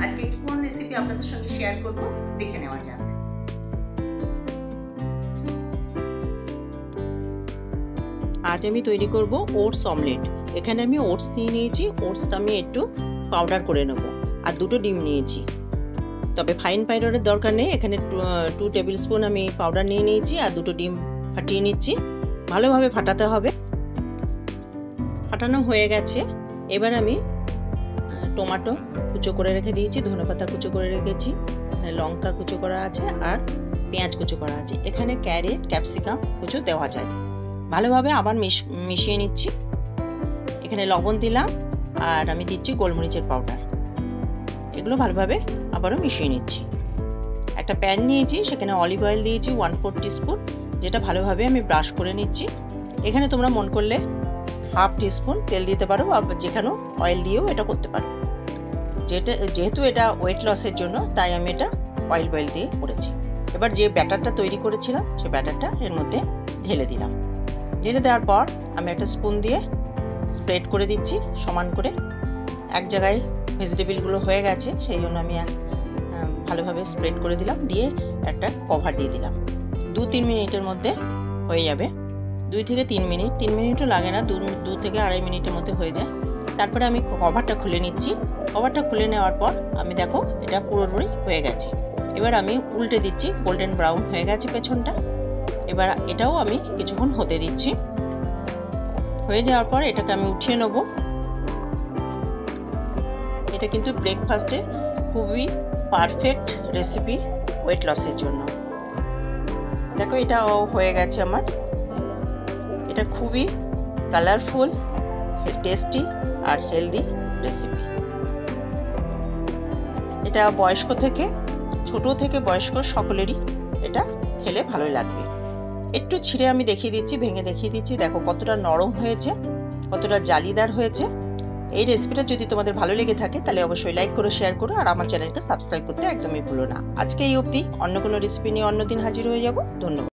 আজকে কোন রেসিপি আপনাদের সঙ্গে শেয়ার করব দেখে নেওয়া যাক। আজ আমি তৈরি করব ওটস অমলেট। এখানে আমি ওটস নিয়ে নিয়েছি, ওটসটা আমি একটু পাউডার করে নেব, আর দুটো ডিম নিয়েছি। তবে ফাইন পাউডারের দরকার নেই, এখানে 2 টেবিল স্পুন আমি পাউডার নিয়ে নিয়েছি আর দুটো ডিম ফাটিয়ে নিচ্ছি। ভালোভাবে ফাটাতে হবে। ফাটানো হয়ে গেছে। এবার আমি টমেটো কুচো করে রেখে দিয়েছি, ধনেপাতা কুচো করে রেখেছি, লঙ্কা কুচো করা আছে আর পেঁয়াজ কুচো করা আছে। এখানে ক্যারেট ক্যাপসিকাম কুচো দেওয়া যায়। ভালোভাবে আবার মিশিয়ে নিচ্ছি। এখানে লবণ দিলাম আর আমি দিচ্ছি গোলমরিচের পাউডার। এগুলো ভালোভাবে আবারও মিশিয়ে নিচ্ছি। একটা প্যান নিয়েছি, সেখানে অলিভ অয়েল দিয়েছি 1/4 টিস্পুন, যেটা ভালোভাবে আমি ব্রাশ করে নিচ্ছি। এখানে তোমরা মন করলে 1/2 টিস্পুন তেল দিতে পারো, আর যেখানেও অয়েল দিয়েও এটা করতে পারো। যেহেতু এটা ওয়েট লসের জন্য, তাই আমি এটা অয়েল দিয়ে করেছি। এবার যে ব্যাটারটা তৈরি করেছিলাম, সেই ব্যাটারটা এর মধ্যে ঢেলে দিলাম। ঢেলে দেওয়ার পর আমি একটা স্পুন দিয়ে স্প্রেড করে দিচ্ছি সমান করে। এক জায়গায় ভেজিটেবলগুলো হয়ে গেছে, সেই জন্য আমি ভালোভাবে স্প্রেড করে দিলাম, দিয়ে একটা কভার দিয়ে দিলাম। 2-3 মিনিটের মধ্যে হয়ে যাবে। 2 থেকে 3 মিনিট, 3 মিনিটও লাগে না, 2 থেকে 2.5 মিনিটের মধ্যে হয়ে যায়। তারপরে আমি কভারটা খুলে নিচ্ছি। কভারটা খুলে নেওয়ার পর আমি দেখো এটা পুরোপুরি হয়ে গেছে। এবার আমি উল্টে দিচ্ছি, গোল্ডেন ব্রাউন হয়ে গেছে পেছনটা। এবার এটাও আমি কিছুক্ষণ হতে দিচ্ছি। হয়ে যাওয়ার পর এটাকে আমি উঠিয়ে নেব। এটা কিন্তু ব্রেকফাস্টে খুবই পারফেক্ট রেসিপি ওয়েট লসের জন্য। দেখো এটাও হয়ে গেছে আমার। এটা খুবই কালারফুল, টেস্টি আর হেলদি রেসিপি। এটা বয়স্ক থেকে ছোট থেকে বয়স্ক সকলেরই এটা খেলে ভালোই লাগবে। একটু ছিঁড়ে আমি দেখিয়ে দিচ্ছি, ভেঙে দেখিয়ে দিচ্ছি। দেখো কতটা নরম হয়েছে, কতটা জালিদার হয়েছে। এই রেসিপিটা যদি তোমাদের ভালো লেগে থাকে তাহলে অবশ্যই লাইক করো, শেয়ার করো, আর আমার চ্যানেলকে সাবস্ক্রাইব করতে একদমই ভুলো না। আজকে এই অবধি, অন্য কোনো রেসিপি নিয়ে অন্যদিন হাজির হয়ে যাব। ধন্যবাদ।